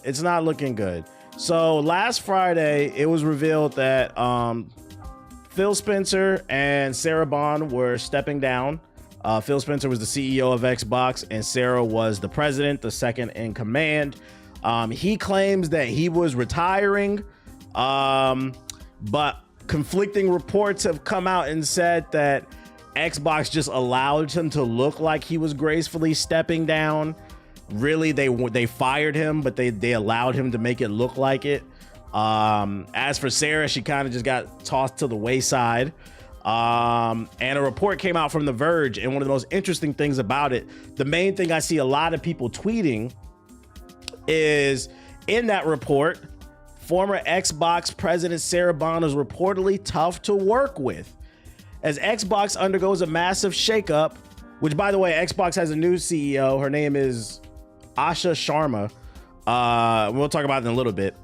It's not looking good. So last Friday, it was revealed that Phil Spencer and Sarah Bond were stepping down. Phil Spencer was the CEO of Xbox, and Sarah was the president, the second in command. He claims that he was retiring, but conflicting reports have come out and said that Xbox just allowed him to look like he was gracefully stepping down. Really, they fired him, but they allowed him to make it look like it. As for Sarah, she kind of just got tossed to the wayside. And a report came out from The Verge, and one of the most interesting things about it, the main thing I see a lot of people tweeting is, in that report, former Xbox president Sarah Bond is reportedly tough to work with. As Xbox undergoes a massive shakeup, which, by the way, Xbox has a new CEO. Her name is Asha Sharma. We'll talk about it in a little bit.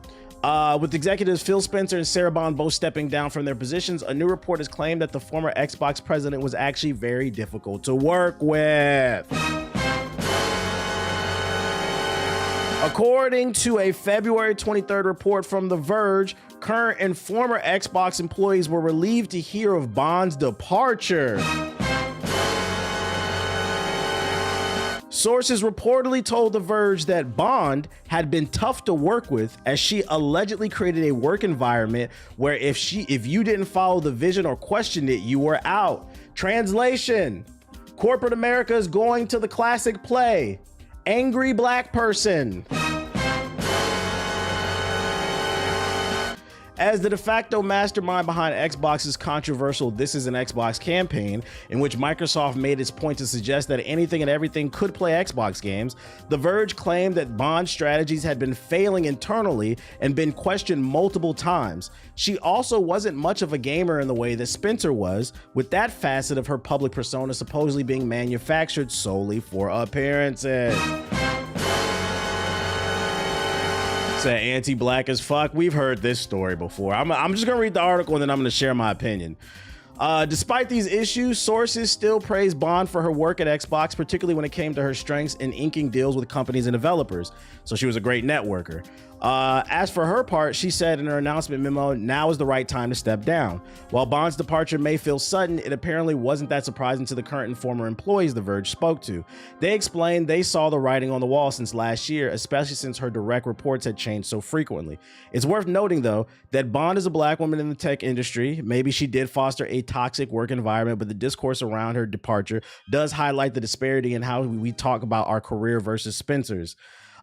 With executives Phil Spencer and Sarah Bond both stepping down from their positions, a new report has claimed that the former Xbox president was actually very difficult to work with. According to a February 23rd report from The Verge, current and former Xbox employees were relieved to hear of Bond's departure. Sources reportedly told The Verge that Bond had been tough to work with, as she allegedly created a work environment where if you didn't follow the vision or questioned it, you were out. Translation: corporate America is going to the classic play, angry black person. As the de facto mastermind behind Xbox's controversial This Is an Xbox campaign, in which Microsoft made its point to suggest that anything and everything could play Xbox games, The Verge claimed that Bond's strategies had been failing internally and been questioned multiple times. She also wasn't much of a gamer in the way that Spencer was, with that facet of her public persona supposedly being manufactured solely for appearances. Anti-black as fuck. We've heard this story before. I'm just gonna read the article and then I'm gonna share my opinion. Despite these issues, sources still praise Bond for her work at Xbox, particularly when it came to her strengths in inking deals with companies and developers. So she was a great networker. As for her part, she said in her announcement memo, now is the right time to step down. While Bond's departure may feel sudden, it apparently wasn't that surprising to the current and former employees The Verge spoke to. They explained they saw the writing on the wall since last year, especially since her direct reports had changed so frequently. It's worth noting, though, that Bond is a black woman in the tech industry. Maybe she did foster a toxic work environment, but the discourse around her departure does highlight the disparity in how we talk about our career versus Spencer's.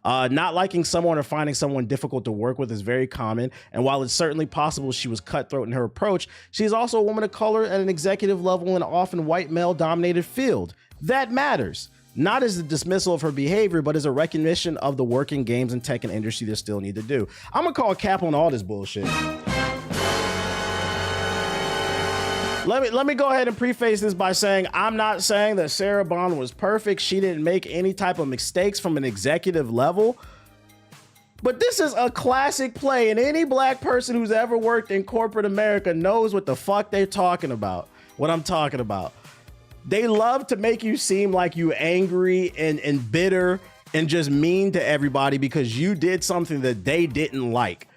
Not liking someone or finding someone difficult to work with is very common, and while it's certainly possible she was cutthroat in her approach, she is also a woman of color at an executive level in an often white male-dominated field. That matters. Not as a dismissal of her behavior, but as a recognition of the working games and tech and industry they still need to do. I'm gonna call cap on all this bullshit. Let me go ahead and preface this by saying I'm not saying that Sarah Bond was perfect. She didn't make any type of mistakes from an executive level. But this is a classic play, and any black person who's ever worked in corporate America knows what the fuck they're talking about, what I'm talking about. They love to make you seem like you angry and bitter and just mean to everybody because you did something that they didn't like.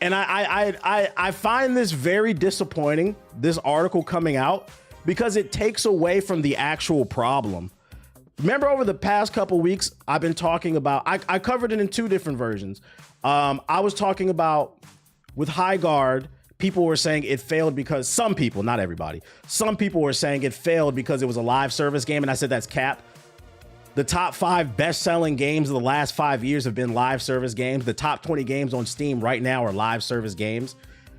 And I find this very disappointing, this article coming out, because it takes away from the actual problem. Remember, over the past couple weeks, I've been talking about, I covered it in two different versions. I was talking about with High Guard, people were saying it failed because some people, not everybody, some people were saying it failed because it was a live service game. And I said, that's cap. The top 5 best-selling games of the last 5 years have been live service games. The top 20 games on Steam right now are live service games.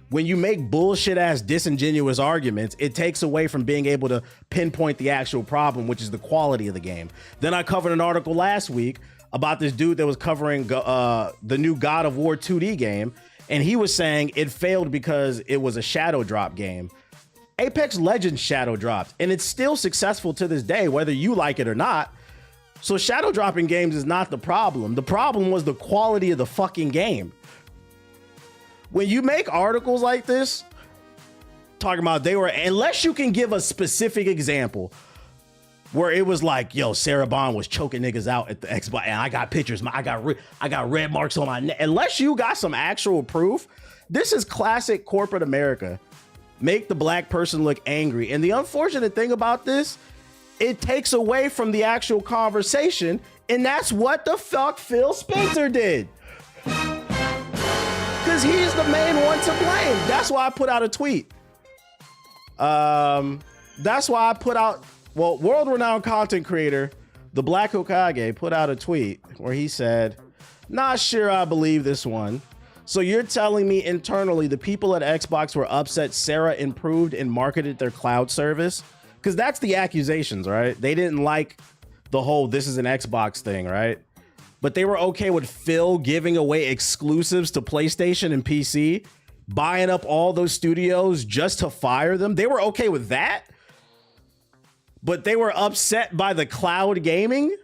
When you make bullshit-ass disingenuous arguments, it takes away from being able to pinpoint the actual problem, which is the quality of the game. Then I covered an article last week about this dude that was covering the new God of War 2D game, and he was saying it failed because it was a shadow drop game. Apex Legends shadow dropped, and it's still successful to this day, whether you like it or not. So shadow dropping games is not the problem. The problem was the quality of the fucking game. When you make articles like this, talking about they were, unless you can give a specific example, where it was like, yo, Sarah Bond was choking niggas out at the Xbox, and I got pictures. I got red marks on my neck. Unless you got some actual proof, this is classic corporate America. Make the black person look angry. And the unfortunate thing about this, it takes away from the actual conversation, and that's what the fuck Phil Spencer did. Because he's the main one to blame. That's why I put out a tweet. That's why I put out, well, world-renowned content creator, the Black Hokage, put out a tweet where he said, "Not sure I believe this one. So you're telling me internally the people at Xbox were upset Sarah improved and marketed their cloud service?" Because that's the accusations, right? They didn't like the whole this is an Xbox thing, right? But they were okay with Phil giving away exclusives to PlayStation and PC, buying up all those studios just to fire them. They were okay with that. But they were upset by the cloud gaming.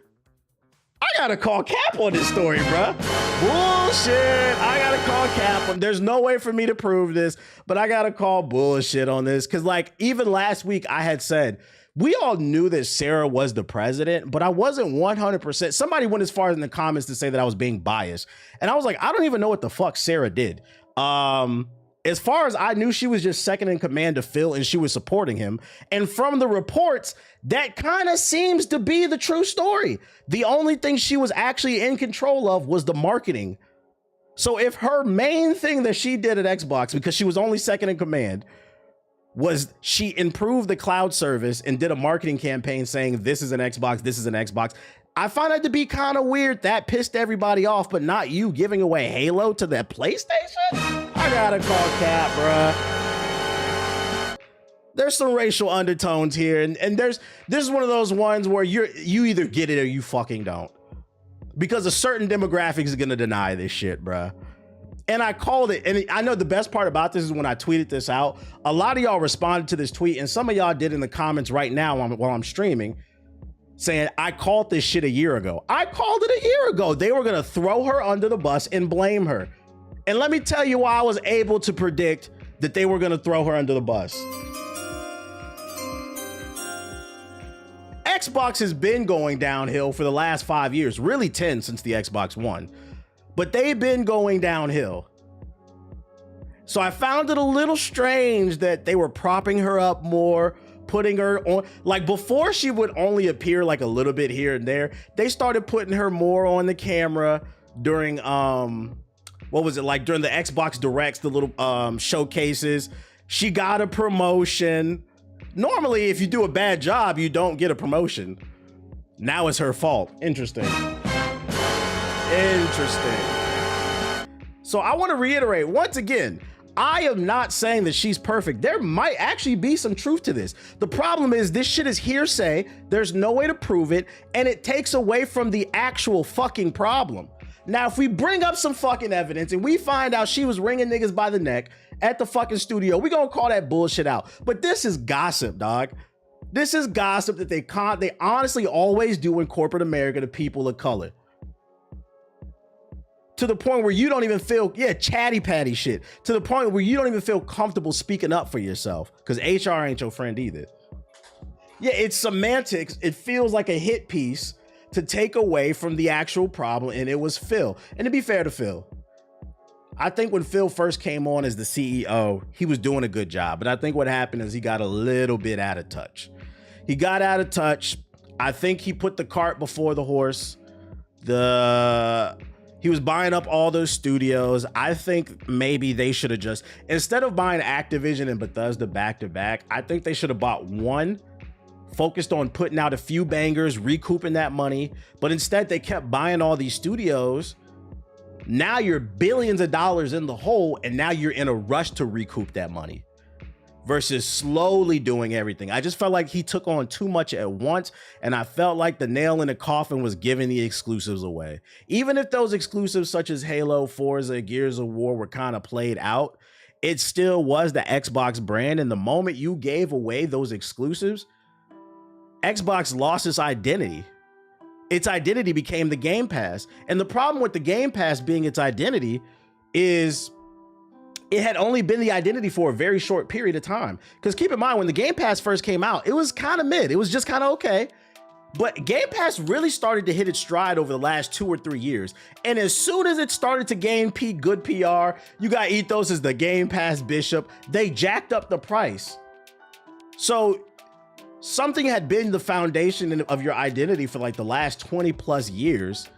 I gotta call cap on this story, bruh. Bullshit. I gotta call cap on. There's no way for me to prove this, but I gotta call bullshit on this. Cause like even last week I had said, we all knew that Sarah was the president, but I wasn't 100%. Somebody went as far as in the comments to say that I was being biased. And I was like, I don't even know what the fuck Sarah did. As far as I knew, she was just second in command to Phil and she was supporting him. And from the reports, that kind of seems to be the true story. The only thing she was actually in control of was the marketing. So if her main thing that she did at Xbox, because she was only second in command, was she improved the cloud service and did a marketing campaign saying this is an Xbox, this is an Xbox. I find that to be kind of weird. That pissed everybody off, but not you giving away Halo to the PlayStation? I gotta call cap, bruh. There's some racial undertones here, and this is one of those ones where you either get it or you fucking don't. Because a certain demographic is gonna deny this shit, bruh. And I called it, and I know the best part about this is when I tweeted this out, a lot of y'all responded to this tweet, and some of y'all did in the comments right now while I'm streaming, saying, I called this shit a year ago. I called it a year ago. They were gonna throw her under the bus and blame her. And let me tell you why I was able to predict that they were gonna throw her under the bus. Xbox has been going downhill for the last 5 years, really 10 since the Xbox One, but they've been going downhill. So I found it a little strange that they were propping her up more, putting her on, like before she would only appear like a little bit here and there. They started putting her more on the camera during, what was it, like during the Xbox Directs, the little showcases. She got a promotion. Normally, if you do a bad job, you don't get a promotion. Now it's her fault. Interesting. Interesting. So I want to reiterate once again, I am not saying that she's perfect. There might actually be some truth to this. The problem is this shit is hearsay. There's no way to prove it, and it takes away from the actual fucking problem. Now, if we bring up some fucking evidence and we find out she was wringing niggas by the neck at the fucking studio, we gonna call that bullshit out. But this is gossip, dog. This is gossip that they honestly always do in corporate America to people of color. To the point where you don't even feel, chatty patty shit. To the point where you don't even feel comfortable speaking up for yourself. Because HR ain't your friend either. Yeah, it's semantics. It feels like a hit piece to take away from the actual problem, and it was Phil. And to be fair to Phil, I think when Phil first came on as the CEO, he was doing a good job. But I think what happened is he got a little bit out of touch. He got out of touch. I think he put the cart before the horse. He was buying up all those studios. I think maybe they should have just, instead of buying Activision and Bethesda back to back, I think they should have bought one, focused on putting out a few bangers, recouping that money. But instead they kept buying all these studios. Now you're billions of dollars in the hole, and now you're in a rush to recoup that money versus slowly doing everything. I just felt like he took on too much at once, and I felt like the nail in the coffin was giving the exclusives away. Even if those exclusives such as Halo, Forza, Gears of War were kind of played out, it still was the Xbox brand. And the moment you gave away those exclusives, Xbox lost its identity. Its identity became the Game Pass. And the problem with the Game Pass being its identity is it had only been the identity for a very short period of time. Because keep in mind, when the Game Pass first came out, it was kind of mid. It was just kind of okay. But Game Pass really started to hit its stride over the last 2 or 3 years. And as soon as it started to gain good PR, you got Ethos as the Game Pass bishop. They jacked up the price. So something had been the foundation of your identity for like the last 20 plus years.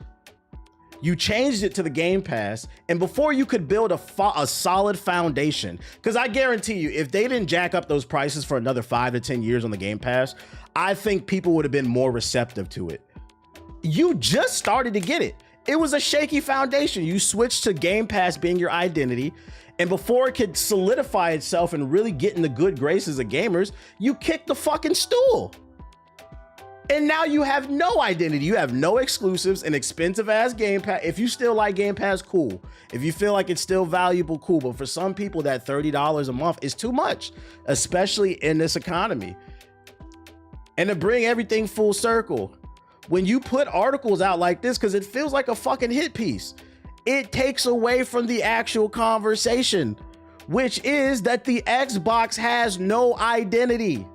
You changed it to the Game Pass, and before you could build a solid foundation, because I guarantee you, if they didn't jack up those prices for another 5 to 10 years on the Game Pass, I think people would have been more receptive to it. You just started to get it. It was a shaky foundation. You switched to Game Pass being your identity, and before it could solidify itself and really get in the good graces of gamers, you kicked the fucking stool. And now you have no identity. You have no exclusives, an expensive ass Game Pass. If you still like Game Pass, cool. If you feel like it's still valuable, cool. But for some people, that $30 a month is too much, especially in this economy. And to bring everything full circle, when you put articles out like this, because it feels like a fucking hit piece, it takes away from the actual conversation, which is that the Xbox has no identity.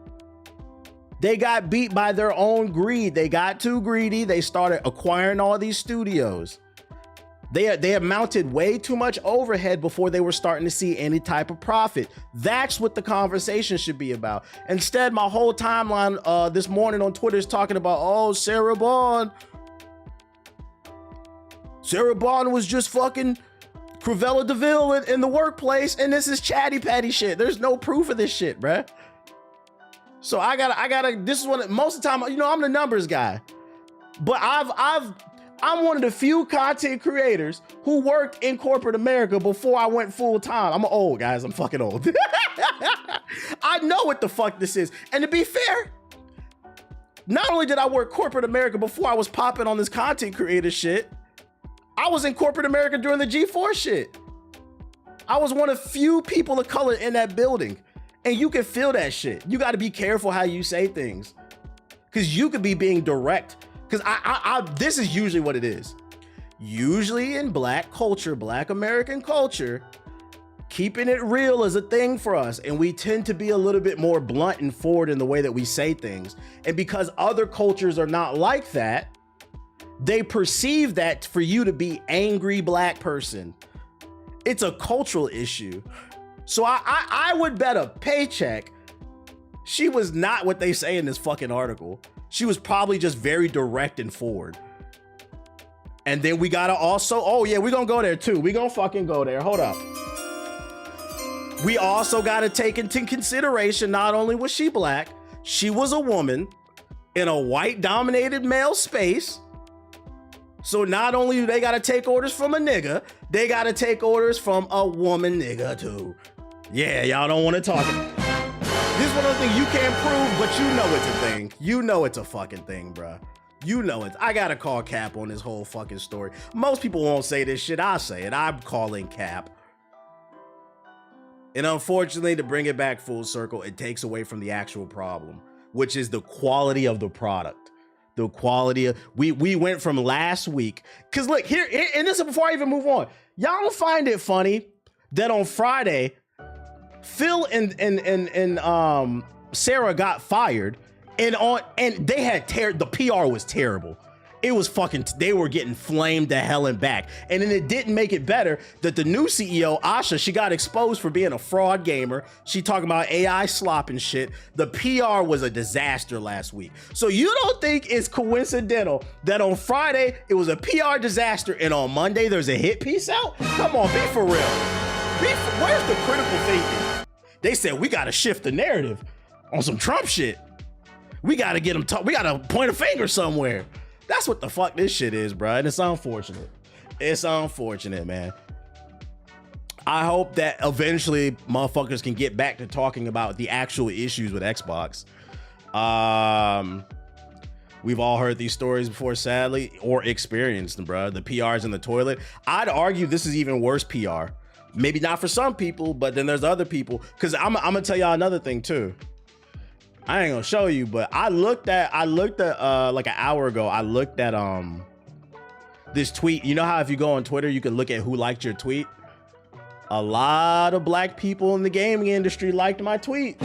They got beat by their own greed. They got too greedy. They started acquiring all these studios. They had mounted way too much overhead before they were starting to see any type of profit. That's what the conversation should be about. Instead, my whole timeline this morning on Twitter is talking about, oh, Sarah Bond. Sarah Bond was just fucking Cruella DeVille in the workplace, and this is chatty patty shit. There's no proof of this shit, bruh. So I gotta, this is most of the time, you know, I'm the numbers guy, but I'm one of the few content creators who worked in corporate America before I went full time. I'm old, guys. I'm fucking old. I know what the fuck this is. And to be fair, not only did I work corporate America before I was popping on this content creator shit, I was in corporate America during the G4 shit. I was one of few people of color in that building. And you can feel that shit. You got to be careful how you say things, because you could be being direct. Because this is usually what it is. Usually in Black culture, Black American culture, keeping it real is a thing for us. And we tend to be a little bit more blunt and forward in the way that we say things. And because other cultures are not like that, they perceive that for you to be angry Black person. It's a cultural issue. So I would bet a paycheck she was not what they say in this fucking article. She was probably just very direct and forward. And then we gotta also, oh yeah, we're gonna go there too. We gonna fucking go there. Hold up. We also gotta take into consideration, not only was she Black, she was a woman in a white dominated male space. So not only do they gotta take orders from a nigga, they gotta take orders from a woman nigga too. Yeah, y'all don't want to talk. This is one of the things you can't prove, but you know it's a thing. You know it's a fucking thing, bruh. You know it. I gotta call cap on this whole fucking story. Most people won't say this shit. I say it. I'm calling cap. And unfortunately, to bring it back full circle, it takes away from the actual problem, which is the quality of the product. The quality of, we went from last week. Cause look, here, and this is before I even move on. Y'all don't find it funny that on Friday, Phil and Sarah got fired, and they had the PR was terrible. It was fucking, they were getting flamed to hell and back. And then it didn't make it better that the new CEO, Asha, she got exposed for being a fraud gamer. She talking about AI slop and shit. The PR was a disaster last week. So you don't think it's coincidental that on Friday it was a PR disaster and on Monday there's a hit piece out? Come on, be for real. Where's the critical thinking? They said, we got to shift the narrative on some Trump shit. We got to get them, we got to point a finger somewhere. That's what the fuck this shit is, bro. And it's unfortunate. It's unfortunate, man. I hope that eventually motherfuckers can get back to talking about the actual issues with Xbox. We've all heard these stories before, sadly, or experienced them, bro. The PR's in the toilet. I'd argue this is even worse PR. Maybe not for some people, but then there's other people. Because I'm gonna tell y'all another thing too. I ain't gonna show you, but I looked at like an hour ago, I looked at this tweet. You know how if you go on Twitter, you can look at who liked your tweet? A lot of Black people in the gaming industry liked my tweet.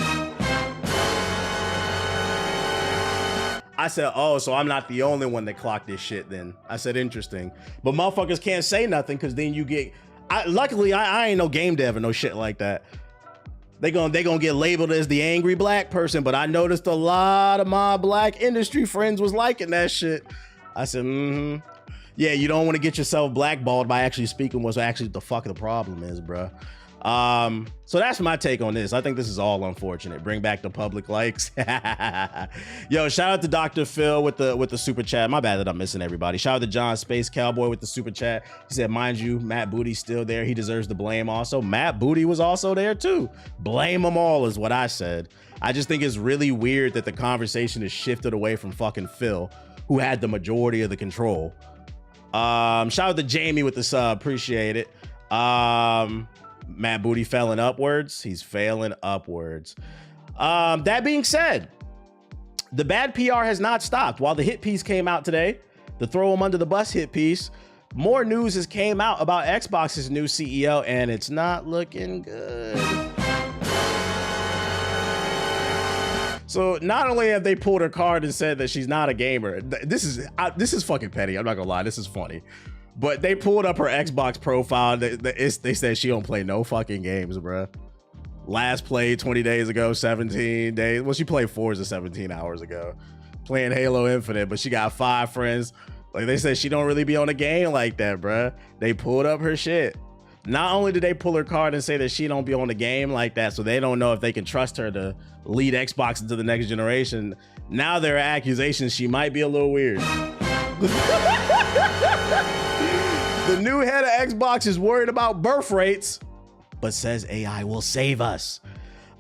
I I said, oh, so I'm not the only one that clocked this shit then. I said, interesting. But motherfuckers can't say nothing because then you get, luckily I ain't no game dev or no shit like that. They gonna get labeled as the angry black person, but I noticed a lot of my black industry friends was liking that shit. I said, yeah, you don't want to get yourself blackballed by actually speaking what's actually the fuck the problem is, bruh. So that's my take on this. I think this is all unfortunate. Bring back the public likes. Yo, shout out to Dr. Phil with the super chat. My bad that I'm missing everybody. Shout out to John Space Cowboy with the super chat. He said, mind you, Matt Booty's still there. He deserves the blame also. Matt Booty was also there too. Blame them all is what I said. I just think it's really weird that the conversation is shifted away from fucking Phil, who had the majority of the control. Shout out to Jamie with the sub. Appreciate it. Matt Booty failing upwards. He's failing upwards. That being said, the bad PR has not stopped. While the hit piece came out today, the throw him under the bus hit piece, more news has came out about Xbox's new CEO, and it's not looking good. So not only have they pulled her card and said that she's not a gamer, this is fucking petty. I'm not gonna lie, this is funny. But they pulled up her Xbox profile. They said she don't play no fucking games, bruh. Last played 20 days ago, 17 days. Well, she played Forza 17 hours ago. Playing Halo Infinite, but she got 5 friends. Like they said, she don't really be on a game like that, bruh. They pulled up her shit. Not only did they pull her card and say that she don't be on the game like that, so they don't know if they can trust her to lead Xbox into the next generation. Now there are accusations she might be a little weird. The new head of Xbox is worried about birth rates, but says AI will save us.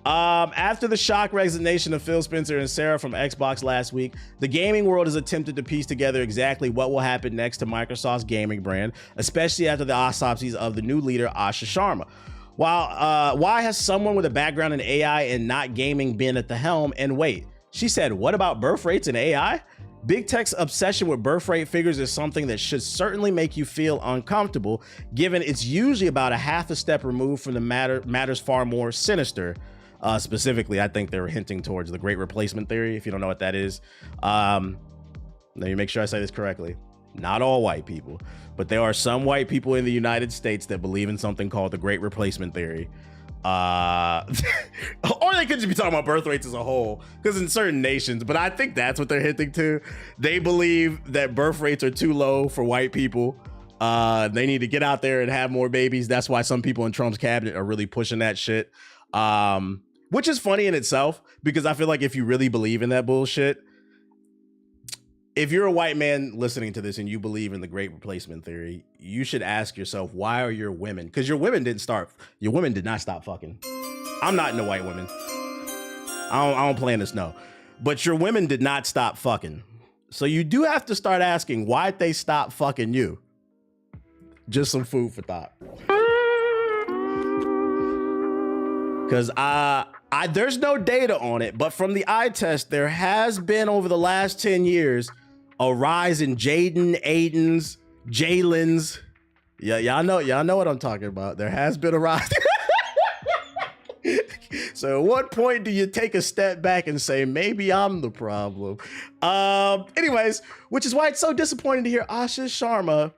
After the shock resignation of Phil Spencer and Sarah from Xbox last week, the gaming world has attempted to piece together exactly what will happen next to Microsoft's gaming brand, especially after the autopsies of the new leader, Asha Sharma. Why has someone with a background in AI and not gaming been at the helm? And wait, she said, what about birth rates and AI? Big Tech's obsession with birth rate figures is something that should certainly make you feel uncomfortable, given it's usually about a half a step removed from the matters far more sinister. Specifically, I think they're hinting towards the Great Replacement Theory. If you don't know what that is, let me make sure I say this correctly. Not all white people, but there are some white people in the United States that believe in something called the Great Replacement Theory. Or they could just be talking about birth rates as a whole, because in certain nations, but I think that's what they're hinting to. They believe that birth rates are too low for white people. They need to get out there and have more babies. That's why some people in Trump's cabinet are really pushing that shit. Which is funny in itself, because I feel like if you really believe in that bullshit, if you're a white man listening to this and you believe in the Great Replacement Theory, you should ask yourself, why are your women? Because your women did not stop fucking. I'm not into white women. I don't play in the snow. But your women did not stop fucking. So you do have to start asking, why'd they stop fucking you? Just some food for thought. Because there's no data on it, but from the eye test, there has been over the last 10 years a rise in Jaden, Aidens, Jalen's. Yeah, y'all know what I'm talking about. There has been a rise. So at what point do you take a step back and say, maybe I'm the problem? Anyways, which is why it's so disappointing to hear Asha Sharma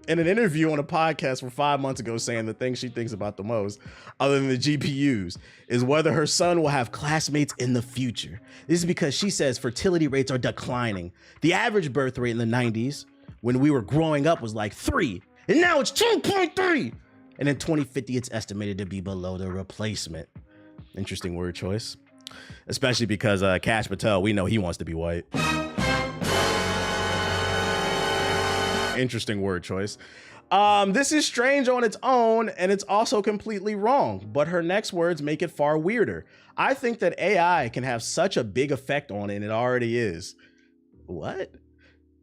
in an interview on a podcast from 5 months ago saying the thing she thinks about the most, other than the GPUs, is whether her son will have classmates in the future. This is because she says fertility rates are declining. The average birth rate in the 90s, when we were growing up, was like 3, and now it's 2.3. And in 2050, it's estimated to be below the replacement. Interesting word choice, especially because Kash Patel, we know he wants to be white. Interesting word choice. This is strange on its own, and it's also completely wrong, but her next words make it far weirder. I think that AI can have such a big effect on it, and it already is. What?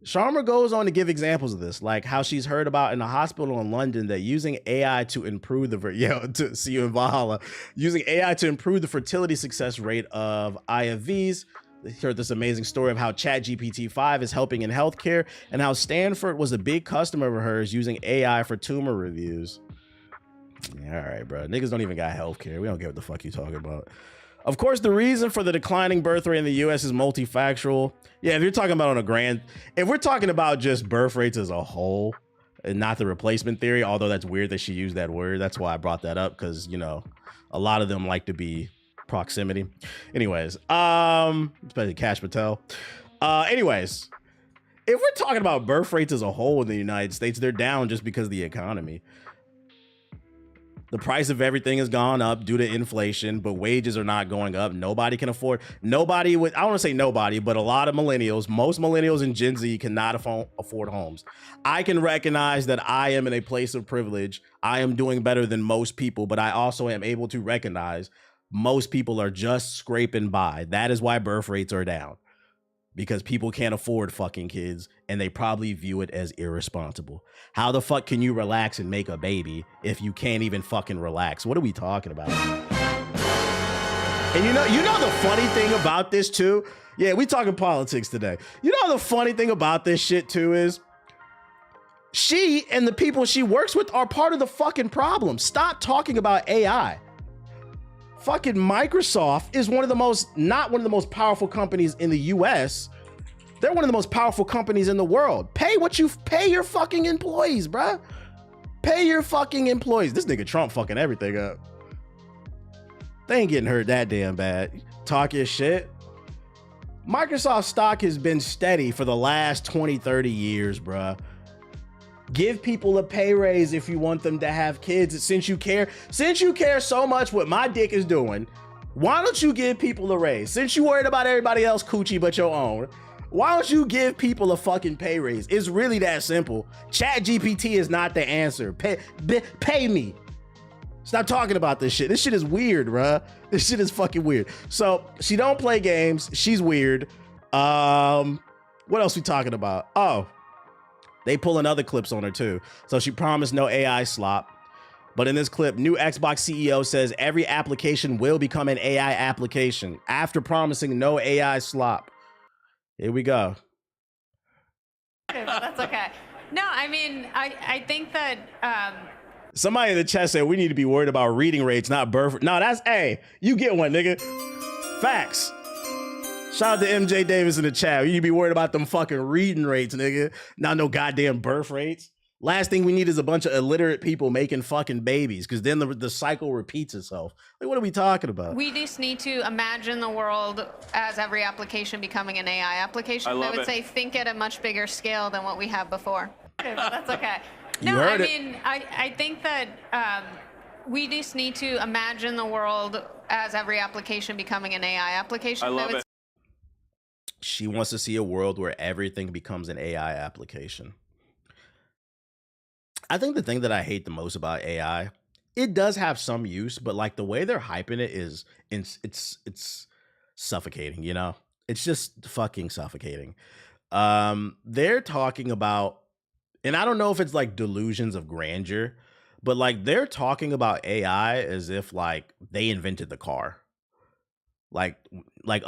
Sharma goes on to give examples of this, like how she's heard about in a hospital in London that using AI to improve to see you in Valhalla, using AI to improve the fertility success rate of IFVs. They heard this amazing story of how ChatGPT-5 is helping in healthcare, and how Stanford was a big customer of hers using AI for tumor reviews. Yeah, all right, bro. Niggas don't even got healthcare. We don't get what the fuck you talking about. Of course, the reason for the declining birth rate in the US is multifactorial. Yeah, if you're talking about if we're talking about just birth rates as a whole and not the replacement theory, although that's weird that she used that word. That's why I brought that up, because, you know, a lot of them like to be proximity. Anyways, especially Cash Patel. Anyways, if we're talking about birth rates as a whole in the United States, they're down just because of the economy. The price of everything has gone up due to inflation, but wages are not going up. Nobody can afford, I don't want to say nobody, but a lot of millennials, most millennials and Gen Z cannot afford homes. I can recognize that I am in a place of privilege. I am doing better than most people, but I also am able to recognize most people are just scraping by. That is why birth rates are down. Because people can't afford fucking kids and they probably view it as irresponsible. How the fuck can you relax and make a baby if you can't even fucking relax? What are we talking about? And you know the funny thing about this too? Yeah, we talking politics today. You know the funny thing about this shit too is she and the people she works with are part of the fucking problem. Stop talking about AI. Fucking Microsoft is not one of the most powerful companies in the US. They're one of the most powerful companies in the world. Pay your fucking employees, bruh. Pay your fucking employees. This nigga Trump fucking everything up. They ain't getting hurt that damn bad. Talk your shit. Microsoft stock has been steady for the last 20, 30 years, bruh. Give people a pay raise if you want them to have kids. Since you care so much what my dick is doing, why don't you give people a raise? Since you worried about everybody else coochie but your own, why don't you give people a fucking pay raise? It's really that simple. ChatGPT is not the answer. Pay me. Stop talking about this shit. This shit is weird, bruh. This shit is fucking weird. So she don't play games. She's weird. What else we talking about? Oh. They pulling other clips on her too. So she promised no AI slop. But in this clip, new Xbox CEO says every application will become an AI application after promising no AI slop. Here we go. That's okay. No, I mean, I think that... Somebody in the chat said we need to be worried about reading rates, not birth. No, hey, you get one, nigga. Facts. Shout out to MJ Davis in the chat. You need to be worried about them fucking reading rates, nigga. Not no goddamn birth rates. Last thing we need is a bunch of illiterate people making fucking babies, because then the cycle repeats itself. Like, what are we talking about? We just need to imagine the world as every application becoming an AI application. I would say think at a much bigger scale than what we have before. That's okay. No, I mean, I think that we just need to imagine the world as every application becoming an AI application. I love it. She wants to see a world where everything becomes an AI application. I think the thing that I hate the most about AI, it does have some use, but like the way they're hyping it is it's suffocating, you know? It's just fucking suffocating. They're talking about, and I don't know if it's like delusions of grandeur, but like they're talking about AI as if like they invented the car. Like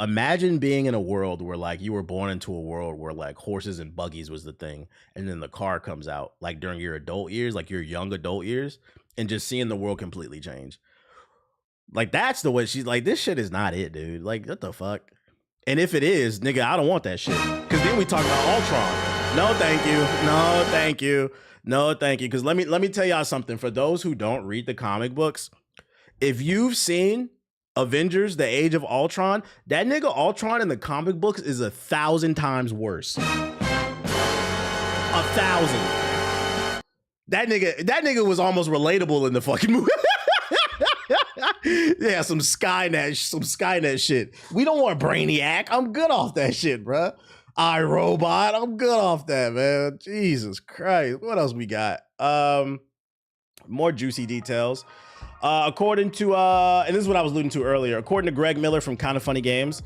imagine being in a world where like you were born into a world where like horses and buggies was the thing, and then the car comes out like during your adult years, like your young adult years, and just seeing the world completely change. Like that's the way she's like, this shit is not it, dude. Like what the fuck? And if it is, nigga, I don't want that shit. Cause then we talk about Ultron. No, thank you. No, thank you. No, thank you. Cause let me tell y'all something. For those who don't read the comic books, if you've seen Avengers, The Age of Ultron, that nigga Ultron in the comic books is 1,000 times worse. 1,000. That nigga was almost relatable in the fucking movie. Yeah, some Skynet shit. We don't want Brainiac. I'm good off that shit, bruh. iRobot. I'm good off that, man. Jesus Christ. What else we got? More juicy details. According to, and this is what I was alluding to earlier, according to Greg Miller from Kinda Funny Games,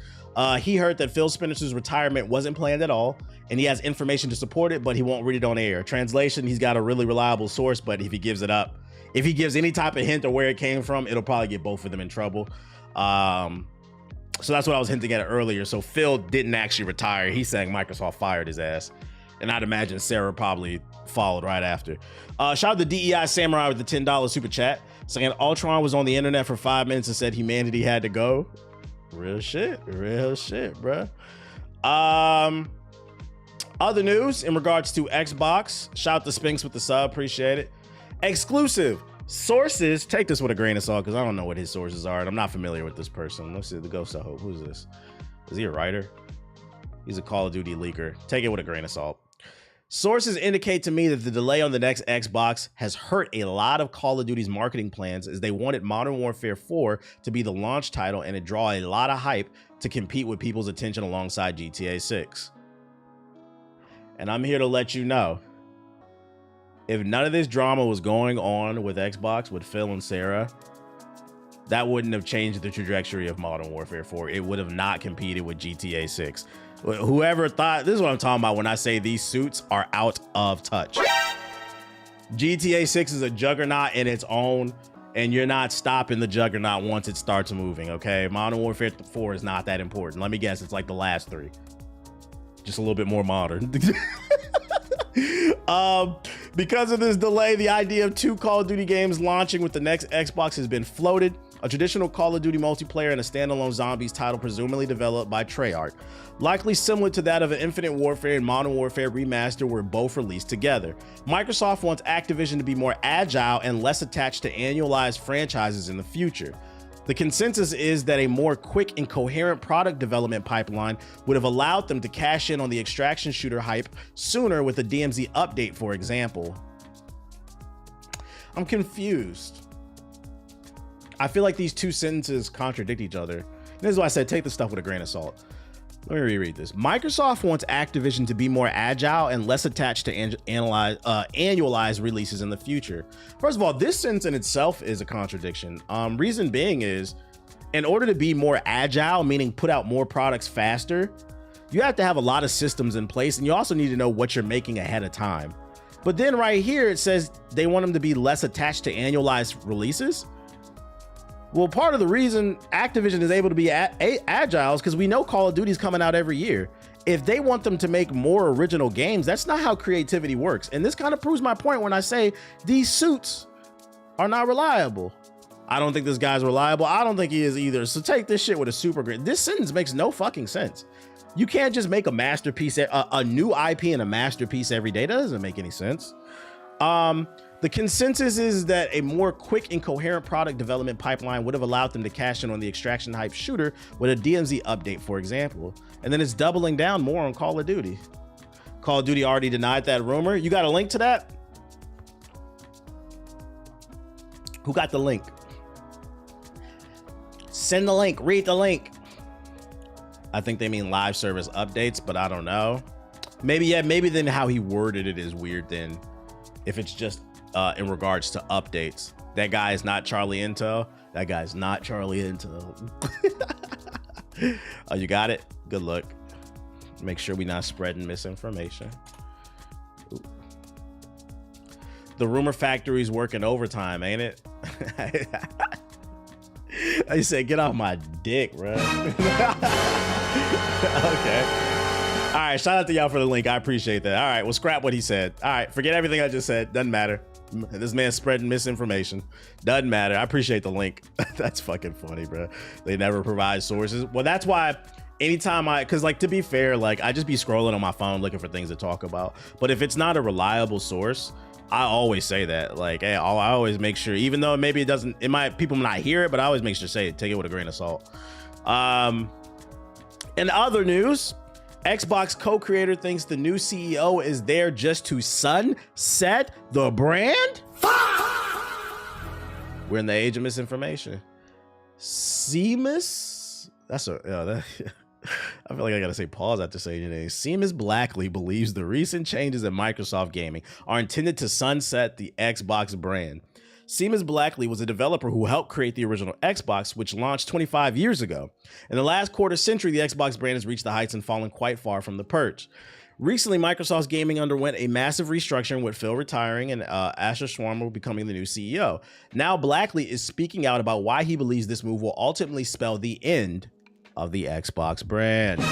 he heard that Phil Spencer's retirement wasn't planned at all, and he has information to support it, but he won't read it on air. Translation, he's got a really reliable source, but if he gives it up, if he gives any type of hint of where it came from, it'll probably get both of them in trouble. So that's what I was hinting at earlier. So Phil didn't actually retire. He's saying Microsoft fired his ass. And I'd imagine Sarah probably followed right after. Shout out to DEI Samurai with the $10 super chat, saying Ultron was on the internet for 5 minutes and said humanity had to go. Real shit, bruh. Other news in regards to Xbox. Shout out to Spinks with the sub, appreciate it. Exclusive sources, take this with a grain of salt because I don't know what his sources are and I'm not familiar with this person. Let's see, the Ghost of Hope. Who's this? Is he a writer? He's a Call of Duty leaker. Take it with a grain of salt. Sources indicate to me that the delay on the next Xbox has hurt a lot of Call of Duty's marketing plans as they wanted Modern Warfare 4 to be the launch title and it draw a lot of hype to compete with people's attention alongside GTA 6. And I'm here to let you know, if none of this drama was going on with Xbox, with Phil and Sarah, that wouldn't have changed the trajectory of Modern Warfare 4. It would have not competed with GTA 6. Whoever thought, this is what I'm talking about when I say these suits are out of touch. GTA 6 is a juggernaut in its own, and you're not stopping the juggernaut once it starts moving, okay? Modern Warfare 4 is not that important. Let me guess, it's like the last three. Just a little bit more modern. Because of this delay, the idea of 2 Call of Duty games launching with the next Xbox has been floated. A traditional Call of Duty multiplayer and a standalone zombies title presumably developed by Treyarch, likely similar to that of an Infinite Warfare and Modern Warfare Remaster were both released together. Microsoft wants Activision to be more agile and less attached to annualized franchises in the future. The consensus is that a more quick and coherent product development pipeline would have allowed them to cash in on the extraction shooter hype sooner with a DMZ update, for example. I'm confused. I feel like these two sentences contradict each other. This is why I said take the stuff with a grain of salt. Let me reread this. Microsoft wants Activision to be more agile and less attached to annualized releases in the future. First of all, this sentence in itself is a contradiction. Reason being is, in order to be more agile, meaning put out more products faster, you have to have a lot of systems in place, and you also need to know what you're making ahead of time. But then right here, it says they want them to be less attached to annualized releases. Well, part of the reason Activision is able to be agile is because we know Call of Duty is coming out every year. If they want them to make more original games, that's not how creativity works. And this kind of proves my point when I say these suits are not reliable. I don't think this guy's reliable. I don't think he is either. So take this shit with a super grid. This sentence makes no fucking sense. You can't just make a masterpiece, a new IP and a masterpiece every day. That doesn't make any sense. The consensus is that a more quick and coherent product development pipeline would have allowed them to cash in on the extraction hype shooter with a DMZ update, for example. And then it's doubling down more on Call of Duty. Call of Duty already denied that rumor. You got a link to that? Who got the link? Send the link, read the link. I think they mean live service updates, but I don't know. Maybe, yeah, maybe then how he worded it is weird then. If it's just in regards to updates. That guy is not Charlie Intel. That guy's not Charlie Intel. Oh, you got it? Good luck. Make sure we're not spreading misinformation. Ooh. The rumor factory's working overtime, ain't it? I said, get off my dick, bro. Okay. All right, shout out to y'all for the link. I appreciate that. All right, well, scrap what he said. All right, forget everything I just said. Doesn't matter. This man's spreading misinformation. Doesn't matter. I appreciate the link. That's fucking funny, bro. They never provide sources. Well, that's why anytime because like, to be fair, like I just be scrolling on my phone looking for things to talk about. But if it's not a reliable source, I always say that. Like, hey, I always make sure, even though maybe people might hear it, but I always make sure to say it, take it with a grain of salt. In other news, Xbox co-creator thinks the new CEO is there just to sunset the brand? We're in the age of misinformation. Seamus? I feel like I gotta say pause after saying your name. Seamus Blackley believes the recent changes in Microsoft Gaming are intended to sunset the Xbox brand. Seamus Blackley was a developer who helped create the original Xbox, which launched 25 years ago. In the last quarter century, the Xbox brand has reached the heights and fallen quite far from the perch. Recently, Microsoft's gaming underwent a massive restructuring with Phil retiring and Asher Swarmer becoming the new CEO. Now, Blackley is speaking out about why he believes this move will ultimately spell the end of the Xbox brand.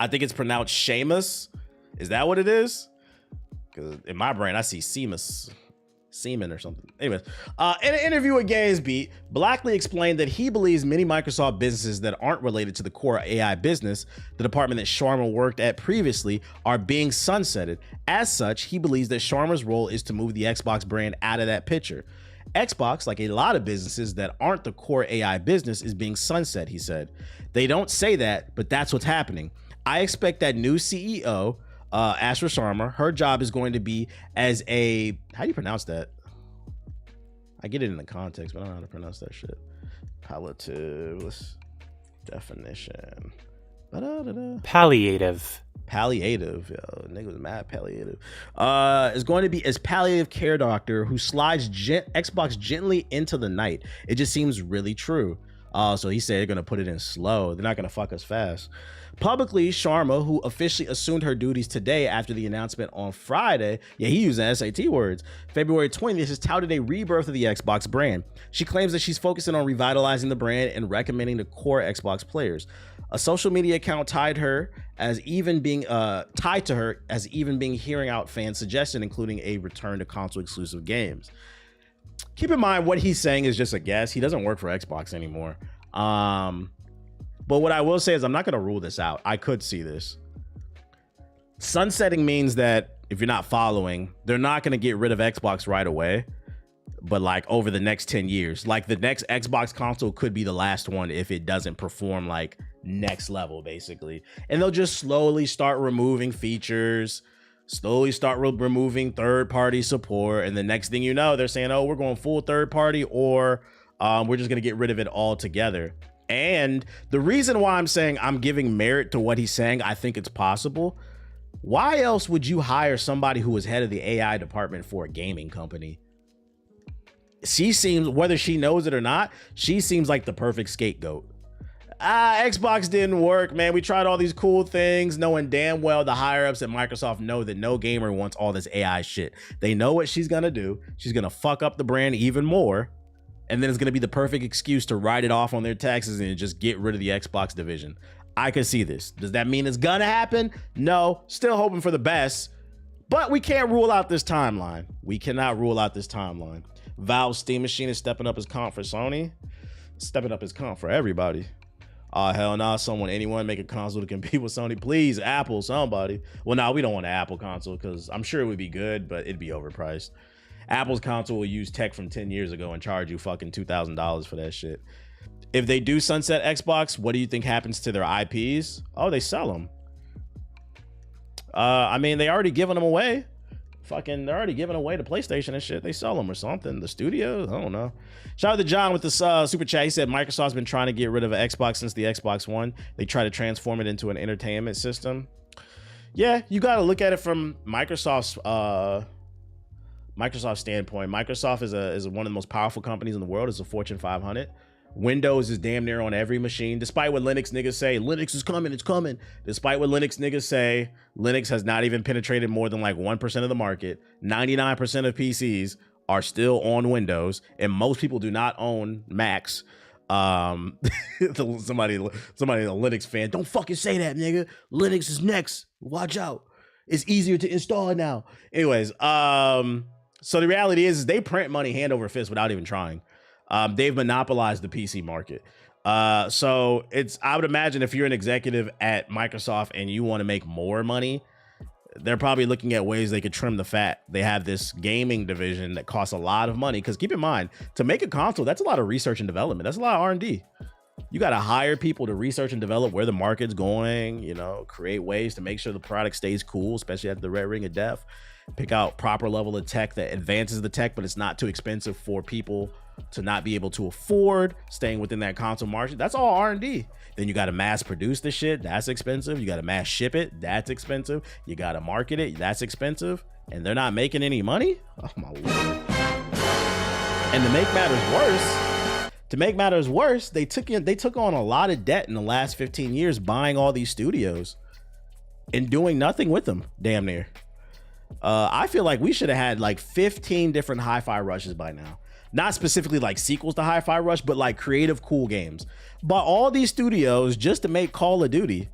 I think it's pronounced Seamus. Is that what it is? Because in my brain, I see Seamus. semen or something. Anyways, in an interview with GamesBeat, Blackley explained that he believes many Microsoft businesses that aren't related to the core AI business, the department that Sharma worked at previously, are being sunsetted. As such, he believes that Sharma's role is to move the Xbox brand out of that picture. Xbox, like a lot of businesses that aren't the core AI business, is being sunset, he said. They don't say that, but that's what's happening. I expect that new CEO, Asher Sharma, her job is going to be as a, how do you pronounce that? I get it in the context, but I don't know how to pronounce that shit. Palliative definition. Palliative. Palliative. Yo, nigga was mad palliative. Is going to be as palliative care doctor who slides Xbox gently into the night. It just seems really true. So he said they're going to put it in slow. They're not going to fuck us fast. Publicly, Sharma, who officially assumed her duties today after the announcement on Friday, yeah, he used the SAT words, February 20th, has touted a rebirth of the Xbox brand. She claims that she's focusing on revitalizing the brand and recommending to core Xbox players. A social media account tied to her as even being hearing out fans' suggestion, including a return to console exclusive games. Keep in mind, what he's saying is just a guess. He doesn't work for Xbox anymore. But what I will say is I'm not going to rule this out. I could see this. Sunsetting means that if you're not following, they're not going to get rid of Xbox right away, but like over the next 10 years. Like the next Xbox console could be the last one if it doesn't perform like next level, basically. And they'll just slowly start removing features, slowly start removing third-party support. And the next thing you know, they're saying, oh, we're going full third-party, or we're just going to get rid of it altogether. And the reason why I'm saying I'm giving merit to what he's saying, I think it's possible. Why else would you hire somebody who was head of the AI department for a gaming company? She seems, whether she knows it or not, she seems like the perfect scapegoat. Xbox didn't work, man. We tried all these cool things, knowing damn well the higher ups at Microsoft know that no gamer wants all this AI shit. They know what she's gonna do. She's gonna fuck up the brand even more. And then it's going to be the perfect excuse to write it off on their taxes and just get rid of the Xbox division. I could see this. Does that mean it's going to happen? No. Still hoping for the best. But we can't rule out this timeline. We cannot rule out this timeline. Valve's Steam Machine is stepping up his comp for Sony. Stepping up his comp for everybody. Hell nah. Anyone make a console to compete with Sony. Please, Apple, somebody. Well, no, we don't want an Apple console because I'm sure it would be good, but it'd be overpriced. Apple's console will use tech from 10 years ago and charge you fucking $2,000 for that shit. If they do sunset Xbox, what do you think happens to their IPs? Oh, they sell them. I mean, they already giving them away. They're already giving away to PlayStation and shit. They sell them or something. The studios, I don't know. Shout out to John with this super chat. He said Microsoft's been trying to get rid of Xbox since the Xbox One. They try to transform it into an entertainment system. Yeah, you got to look at it from Microsoft's standpoint. Microsoft is one of the most powerful companies in the world. It's a Fortune 500. Windows is damn near on every machine. Despite what Linux niggas say, Linux is coming, it's coming. Despite what Linux niggas say, Linux has not even penetrated more than like 1% of the market. 99% of PCs are still on Windows, and most people do not own Macs. Somebody a Linux fan, don't fucking say that, nigga. Linux is next. Watch out. It's easier to install now. Anyways, so the reality is they print money hand over fist without even trying. They've monopolized the PC market. So I would imagine if you're an executive at Microsoft and you want to make more money, they're probably looking at ways they could trim the fat. They have this gaming division that costs a lot of money. Because keep in mind, to make a console, that's a lot of research and development. That's a lot of R&D. You got to hire people to research and develop where the market's going, create ways to make sure the product stays cool, especially at the red ring of death. Pick out proper level of tech that advances the tech, but it's not too expensive for people to not be able to afford staying within that console market. That's all R&D. Then you got to mass produce the shit. That's expensive. You got to mass ship it. That's expensive. You got to market it. That's expensive. And they're not making any money. Oh my Lord. And to make matters worse, they took on a lot of debt in the last 15 years, buying all these studios and doing nothing with them, damn near. I feel like we should have had like 15 different Hi-Fi Rushes by now. Not specifically like sequels to Hi-Fi Rush, but like creative cool games. But all these studios just to make Call of Duty.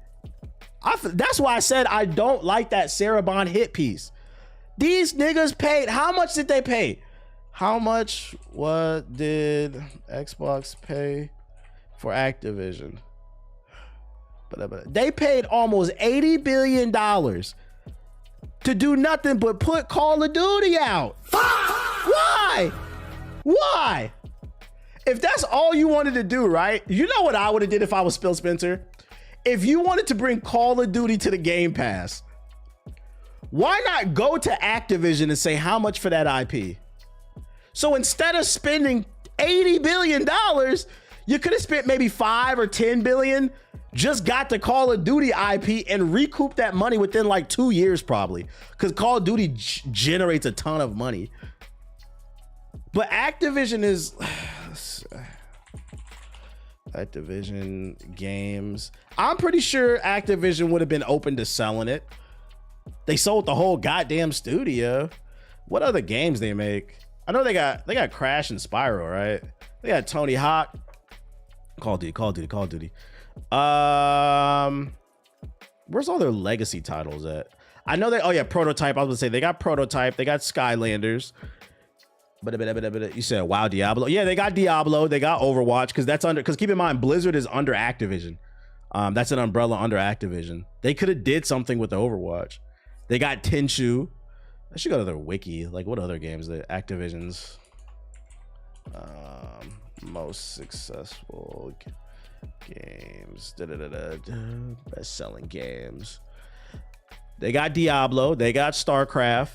That's why I said I don't like that Sarah Bond hit piece. These niggas paid, how much did they pay? How much? What did Xbox pay for Activision? They paid almost $80 billion to do nothing but put Call of Duty out. Why? Why? If that's all you wanted to do, right? You know what I would have did if I was Phil Spencer? If you wanted to bring Call of Duty to the Game Pass, why not go to Activision and say how much for that IP? So instead of spending $80 billion, you could have spent maybe 5 or 10 billion, just got the Call of Duty IP and recouped that money within like 2 years probably, because Call of Duty generates a ton of money. But Activision is Activision Games. I'm pretty sure Activision would have been open to selling it. They sold the whole goddamn studio. What other games they make? I know they got Crash and Spyro, right? They got Tony Hawk. Call of Duty. Where's all their legacy titles at? I know Prototype. I was gonna say they got Prototype. They got Skylanders. But you said WoW, Diablo. Yeah, they got Diablo. They got Overwatch because keep in mind Blizzard is under Activision. That's an umbrella under Activision. They could have did something with the Overwatch. They got Tenchu. I should go to their wiki. Like what other games that Activision's most successful games, best selling games. They got Diablo. They got StarCraft.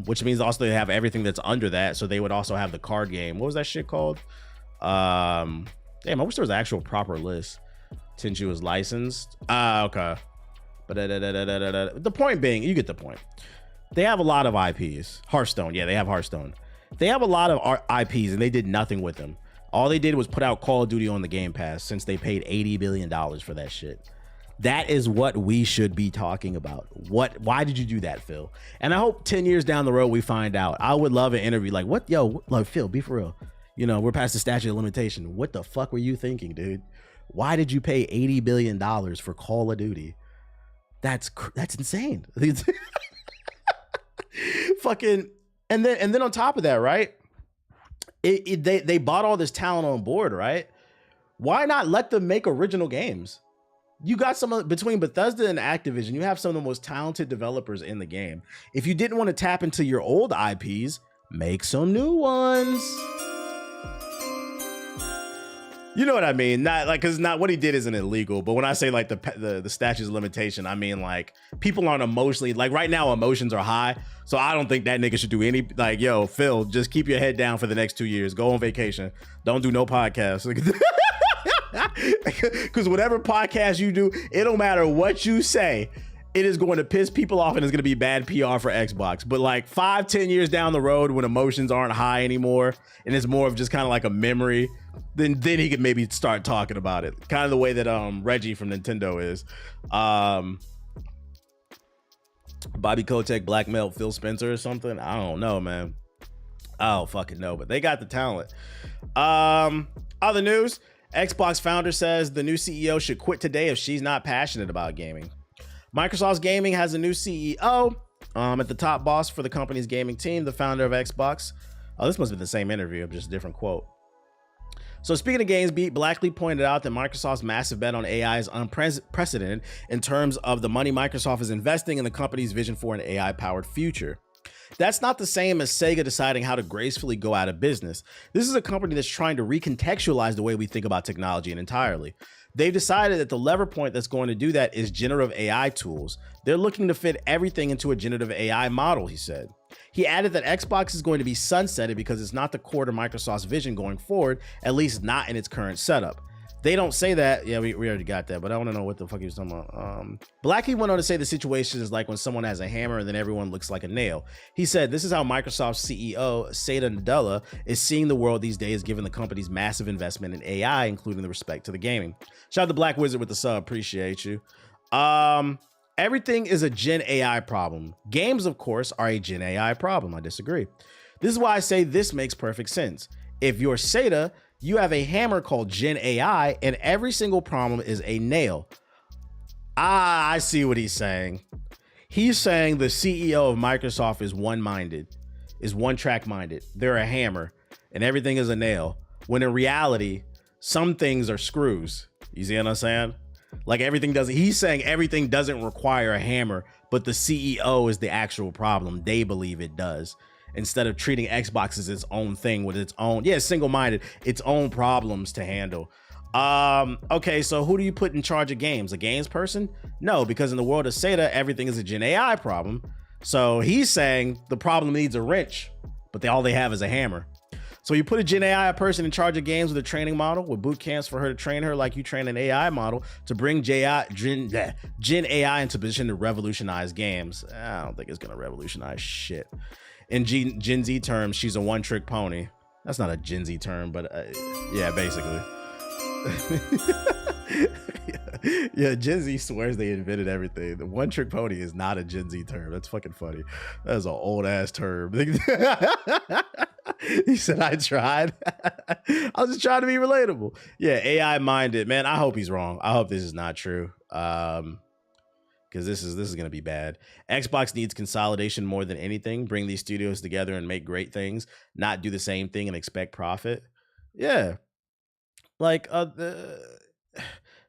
Which means also they have everything that's under that. So they would also have the card game. What was that shit called? Damn, I wish there was an actual proper list. Tenchu was licensed. Okay. But the point being, you get the point. They have a lot of IPs. Hearthstone. Yeah, they have Hearthstone. They have a lot of IPs and they did nothing with them. All they did was put out Call of Duty on the Game Pass since they paid $80 billion for that shit. That is what we should be talking about. Why did you do that, Phil? And I hope 10 years down the road we find out. I would love an interview like, what? Yo, like, Phil, be for real. You know, we're past the statute of limitation. What the fuck were you thinking, dude? Why did you pay $80 billion for Call of Duty? That's insane. Fucking, and then on top of that, right? They bought all this talent on board, right? Why not let them make original games? You got between Bethesda and Activision, you have some of the most talented developers in the game. If you didn't want to tap into your old IPs, make some new ones. You know what I mean? Not like, cause not what he did isn't illegal, but when I say like the statute of limitation, I mean like people aren't emotionally, like right now emotions are high. So I don't think that nigga should do any, like, yo, Phil, just keep your head down for the next 2 years. Go on vacation. Don't do no podcasts. Because whatever podcast you do, it don't matter what you say, it is going to piss people off and it's going to be bad PR for Xbox. But like 5-10 years down the road when emotions aren't high anymore and it's more of just kind of like a memory, then he could maybe start talking about it. Kind of the way that Reggie from Nintendo is. Bobby Kotick blackmailed Phil Spencer or something. I don't know, man. I don't fucking know, but they got the talent. Other news, Xbox founder says the new CEO should quit today if she's not passionate about gaming. Microsoft's gaming has a new CEO. At the top boss for the company's gaming team, the founder of Xbox. Oh, this must have been the same interview, just a different quote. So speaking of GamesBeat, Blackley pointed out that Microsoft's massive bet on AI is unprecedented in terms of the money Microsoft is investing in the company's vision for an AI-powered future. That's not the same as Sega deciding how to gracefully go out of business. This is a company that's trying to recontextualize the way we think about technology entirely. They've decided that the lever point that's going to do that is generative AI tools. They're looking to fit everything into a generative AI model, he said. He added that Xbox is going to be sunsetted because it's not the core to Microsoft's vision going forward, at least not in its current setup. They don't say that. Yeah, we already got that, but I want to know what the fuck he was talking about. Blackley went on to say the situation is like when someone has a hammer and then everyone looks like a nail. He said, this is how Microsoft's CEO, Satya Nadella, is seeing the world these days, given the company's massive investment in AI, including the respect to the gaming. Shout out to Black Wizard with the sub. Appreciate you. Everything is a Gen AI problem. Games, of course, are a Gen AI problem. I disagree. This is why I say this makes perfect sense. If you're Sata, you have a hammer called Gen AI, and every single problem is a nail. I see what he's saying. He's saying the CEO of Microsoft is one-minded. is one track minded. They're a hammer and everything is a nail. When in reality, some things are screws. You see what I'm saying? Like everything doesn't, he's saying everything doesn't require a hammer, but the CEO is the actual problem. They believe it does. Instead of treating Xbox as its own thing with its own, single-minded, its own problems to handle. Okay, so who do you put in charge of games? A games person? No, because in the world of SATA, everything is a Gen AI problem. So he's saying the problem needs a wrench, but all they have is a hammer. So you put a Gen AI person in charge of games with a training model with boot camps for her to train her like you train an AI model to bring Gen AI into position to revolutionize games. I don't think it's gonna revolutionize shit. In Gen Z terms, she's a one-trick pony. That's not a Gen Z term, but yeah, basically. Yeah, Gen Z swears they invented everything. The one-trick pony is not a Gen Z term. That's fucking funny. That is an old-ass term. He said, I tried. I was just trying to be relatable. Yeah, AI-minded. Man, I hope he's wrong. I hope this is not true. Because this is going to be bad. Xbox needs consolidation more than anything. Bring these studios together and make great things, not do the same thing and expect profit. Yeah. Like,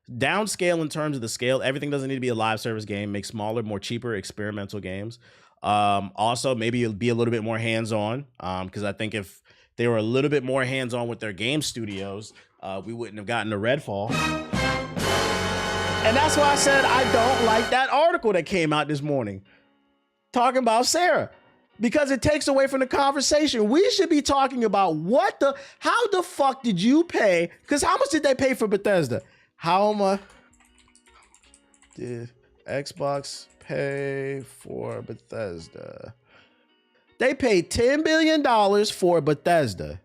downscale in terms of the scale. Everything doesn't need to be a live service game. Make smaller, more cheaper, experimental games. Also, maybe it'll be a little bit more hands-on. Because I think if they were a little bit more hands-on with their game studios, we wouldn't have gotten to Redfall. And that's why I said I don't like that article that came out this morning talking about Sarah, because it takes away from the conversation. We should be talking about how the fuck did you pay? Because how much did they pay for Bethesda? How much did Xbox pay for Bethesda? They paid $10 billion for Bethesda.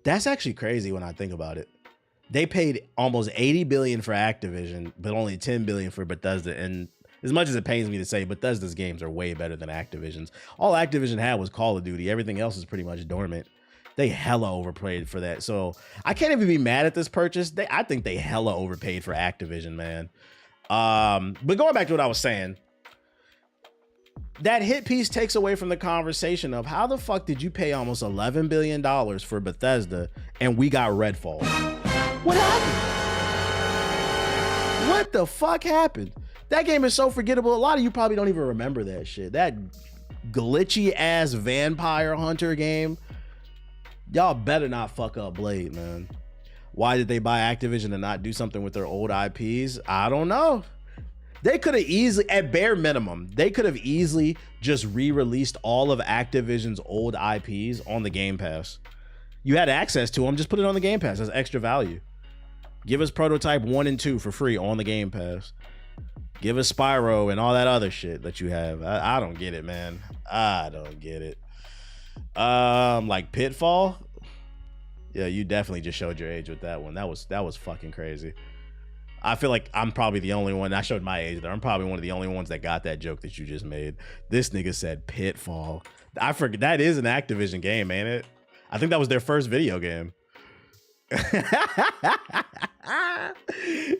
That's actually crazy when I think about it. They paid almost $80 billion for Activision, but only $10 billion for Bethesda. And as much as it pains me to say, Bethesda's games are way better than Activision's. All Activision had was Call of Duty. Everything else is pretty much dormant. They hella overpaid for that. So I can't even be mad at this purchase. I think they hella overpaid for Activision, man. But going back to what I was saying, that hit piece takes away from the conversation of how the fuck did you pay almost $11 billion for Bethesda and we got Redfall? What happened? What the fuck happened? That game is so forgettable. A lot of you probably don't even remember that shit. That glitchy ass vampire hunter game. Y'all better not fuck up Blade, man. Why did they buy Activision and not do something with their old IPs? I don't know. They could have easily, at bare minimum, they could have easily just re-released all of Activision's old IPs on the Game Pass. You had access to them, just put it on the Game Pass as extra value. Give us Prototype 1 and 2 for free on the Game Pass. Give us Spyro and all that other shit that you have. I don't get it, man. I don't get it. Like Pitfall? Yeah, you definitely just showed your age with that one. That was fucking crazy. I feel like I'm probably the only one. I showed my age there. I'm probably one of the only ones that got that joke that you just made. This nigga said Pitfall. I forget, that is an Activision game, ain't it? I think that was their first video game.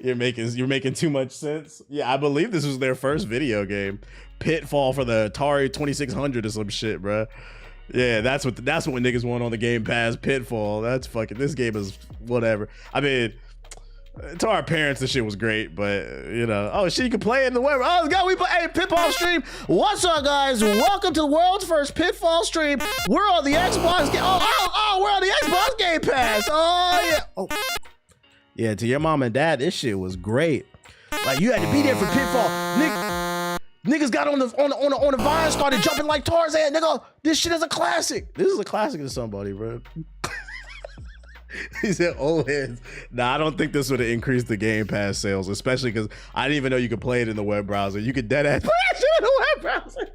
You're making too much sense. Yeah, I believe this was their first video game. Pitfall for the Atari 2600 or some shit, bro. Yeah, that's what niggas want on the Game Pass. Pitfall. That's fucking, this game is whatever. I mean, to our parents, this shit was great, but you know, oh shit, you can play it in the web. Oh god, we play, hey, Pitfall stream. What's up, guys? Welcome to the world's first Pitfall stream. We're on the Xbox game. We're on the Xbox Game Pass. Oh yeah. Oh. Yeah, to your mom and dad, this shit was great. Like you had to be there for Pitfall. Niggas got on the vine, started jumping like Tarzan. Nigga, this shit is a classic. This is a classic to somebody, bro. He said old heads. Nah, I don't think this would have increased the Game Pass sales, especially because I didn't even know you could play it in the web browser. You could deadass play that shit in the web browser.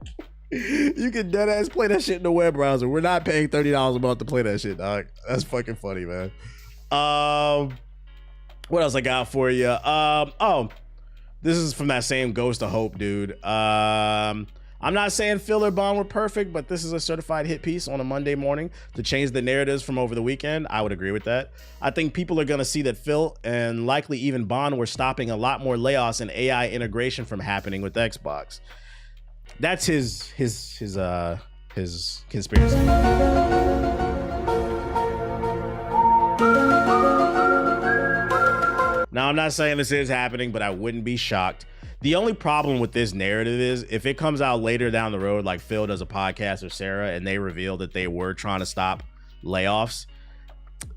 You could deadass play that shit in the web browser. We're not paying $30 a month to play that shit, dog. That's fucking funny, man. What else I got for you? Oh, this is from that same Ghost of Hope, dude. I'm not saying Phil or Bond were perfect, but this is a certified hit piece on a Monday morning to change the narratives from over the weekend. I would agree with that. I think people are going to see that Phil and likely even Bond were stopping a lot more layoffs and AI integration from happening with Xbox. That's his his conspiracy. Now, I'm not saying this is happening, but I wouldn't be shocked. The only problem with this narrative is if it comes out later down the road, like Phil does a podcast or Sarah, and they reveal that they were trying to stop layoffs,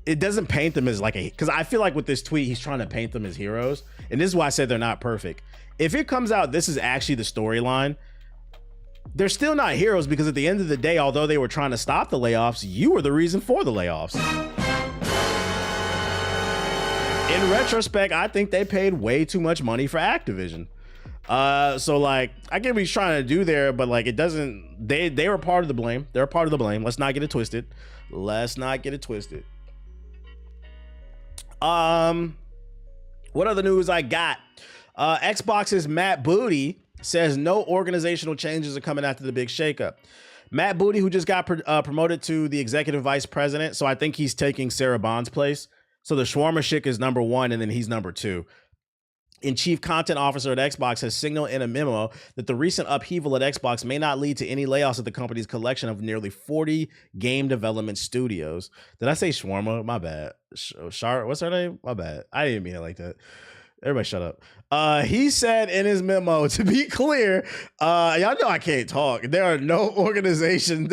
it doesn't paint them as like because I feel like with this tweet, he's trying to paint them as heroes. And this is why I said they're not perfect. If it comes out, this is actually the storyline, they're still not heroes because at the end of the day, although they were trying to stop the layoffs, you were the reason for the layoffs. In retrospect, I think they paid way too much money for Activision. So like, I get what he's trying to do there, but like, it doesn't, they were part of the blame. They're a part of the blame. Let's not get it twisted. Let's not get it twisted. What other news I got? Xbox's Matt Booty says no organizational changes are coming after the big shakeup. Matt Booty, who just got promoted to the executive vice president, so I think he's taking Sarah Bond's place. So the shawarma chick is number one, and then he's number two. And chief content officer at Xbox has signaled in a memo that the recent upheaval at Xbox may not lead to any layoffs at the company's collection of nearly 40 game development studios. Did I say shawarma? My bad. What's her name? My bad. I didn't mean it like that. Everybody shut up. He said in his memo, to be clear, y'all know I can't talk. There are no organizational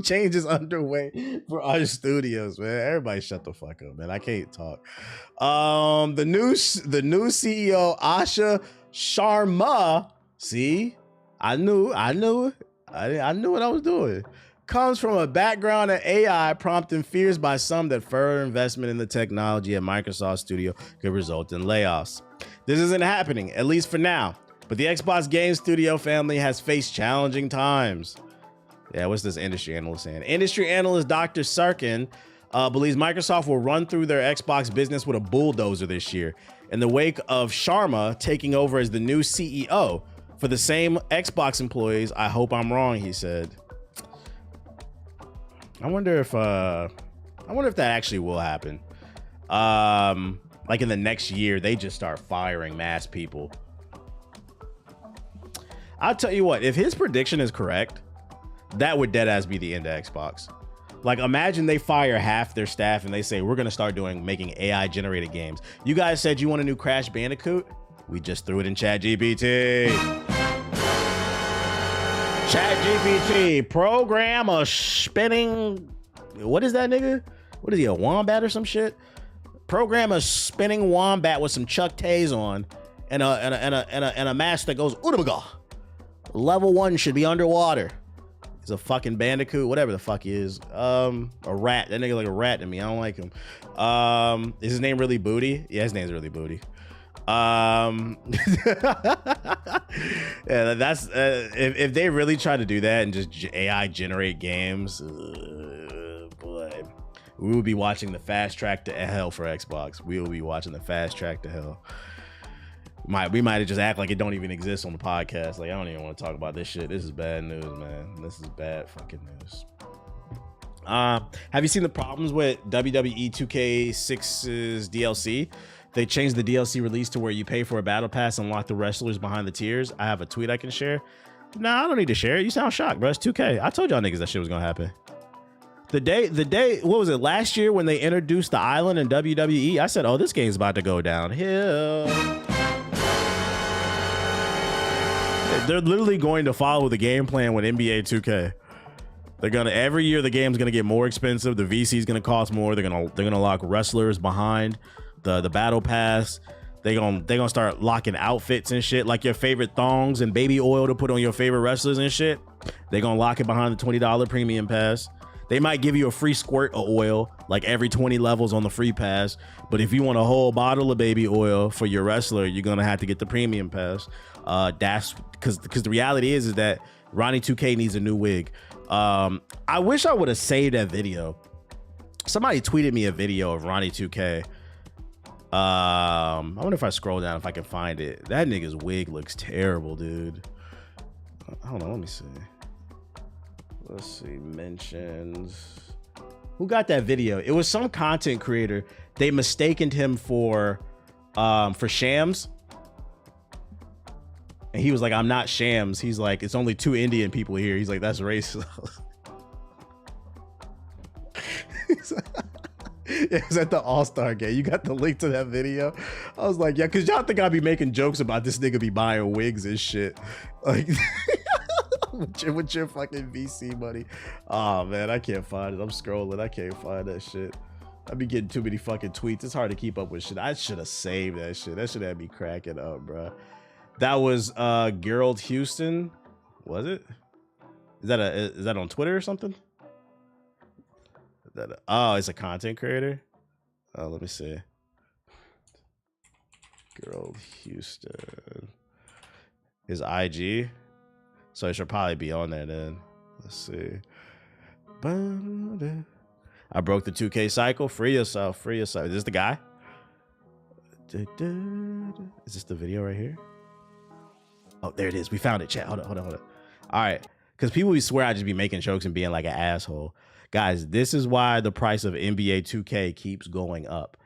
changes underway for our studios, man. Everybody shut the fuck up, man. I can't talk. The new CEO, Asha Sharma, see, I knew what I was doing, comes from a background in AI, prompting fears by some that further investment in the technology at Microsoft Studio could result in layoffs. This isn't happening, at least for now, but the Xbox Game Studio family has faced challenging times. Yeah, what's this industry analyst saying? Industry analyst Dr. Sarkin believes Microsoft will run through their Xbox business with a bulldozer this year, in the wake of Sharma taking over as the new CEO. For the same Xbox employees, I hope I'm wrong, he said. I wonder if that actually will happen. Like in the next year, they just start firing mass people. I'll tell you what, if his prediction is correct, that would deadass be the end of Xbox. Like, imagine they fire half their staff and they say, we're gonna start making AI generated games. You guys said you want a new Crash Bandicoot? We just threw it in ChatGPT. ChatGPT, program a spinning, what is that nigga? What is he, a wombat or some shit? Program a spinning wombat with some Chuck Tays on and a mask that goes Udabaga. Level 1 should be underwater. He's a fucking bandicoot, whatever the fuck he is. A rat. That nigga like a rat to me. I don't like him. Is his name really Booty? Yeah, his name's really Booty. Yeah, that's if they really try to do that and just AI generate games, boy, we will be watching the fast track to hell for Xbox. We will be watching the fast track to hell. We might just act like it don't even exist on the podcast. Like, I don't even want to talk about this shit. This is bad news, man. This is bad fucking news. Have you seen the problems with WWE 2K6's DLC? They changed the DLC release to where you pay for a battle pass and unlock the wrestlers behind the tiers. I have a tweet I can share. Nah, I don't need to share it. You sound shocked, bro. It's 2K. I told y'all niggas that shit was gonna happen. The day, what was it, last year when they introduced the island in WWE? I said, oh, this game's about to go downhill. They're literally going to follow the game plan with NBA 2K. They're gonna, every year the game's gonna get more expensive. The VC's gonna cost more. They're gonna lock wrestlers behind the battle pass. They're gonna start locking outfits and shit, like your favorite thongs and baby oil to put on your favorite wrestlers and shit. They're gonna lock it behind the $20 premium pass. They might give you a free squirt of oil like every 20 levels on the free pass, but if you want a whole bottle of baby oil for your wrestler, you're gonna have to get the premium pass. That's because the reality is that Ronnie 2K needs a new wig. I wish I would have saved that video. Somebody tweeted me a video of Ronnie 2K. I wonder if I scroll down if I can find it. That nigga's wig looks terrible, dude. Hold on, let me see. Let's see, mentions. Who got that video? It was some content creator. They mistaken him for Shams. And he was like, I'm not Shams. He's like, it's only 2 Indian people here. He's like, that's racist. It was at the All-Star game. You got the link to that video? I was like, yeah, because y'all think I'd be making jokes about this nigga be buying wigs and shit. Like, with your fucking VC money. Oh, man, I can't find it. I'm scrolling. I can't find that shit. I be getting too many fucking tweets. It's hard to keep up with shit. I should have saved that shit. That should have me cracking up, bro. That was Gerald Houston. Was it? Is that on Twitter or something? Oh, it's a content creator. Oh, let me see. Gerald Houston. His IG. So it should probably be on there then. Let's see. I broke the 2K cycle. Free yourself. Free yourself. Is this the guy? Is this the video right here? Oh, there it is. We found it, chat. Hold on. All right. Because people swear I just be making jokes and being like an asshole. Guys, this is why the price of NBA 2K keeps going up.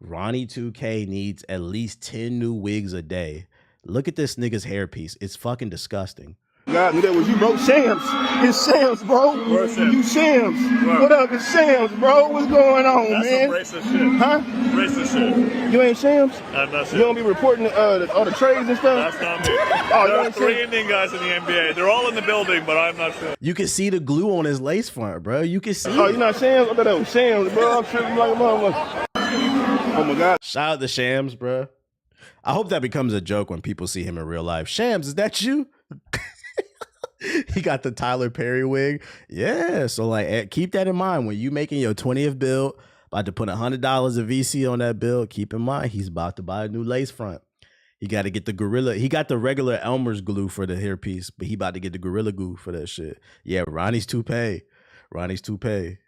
Ronnie 2K needs at least 10 new wigs a day. Look at this nigga's hairpiece. It's fucking disgusting. God, that was you, bro. Shams. It's Shams, bro. Where's Shams? You Shams. Where? What up? It's Shams, bro. What's going on, That's man? That's some racist shit. Huh? Racist shit. You ain't Shams? I'm not Shams. You don't be reporting all the trades and stuff? That's not me. There are 3 Indian guys in the NBA. They're all in the building, but I'm not Shams. You can see the glue on his lace front, bro. You can see Oh, you're not Shams? I thought that was Shams, bro. I'm tripping like a motherfucker. Oh, my God. Shout out to Shams, bro. I hope that becomes a joke when people see him in real life. Shams, is that you? He got the Tyler Perry wig. Yeah, so like keep that in mind when you making your 20th build, about to put $100 of VC on that build. Keep in mind he's about to buy a new lace front. He got to get the Gorilla. He got the regular Elmer's glue for the hairpiece, but he about to get the Gorilla glue for that shit. Yeah, Ronnie's toupee. Ronnie's toupee.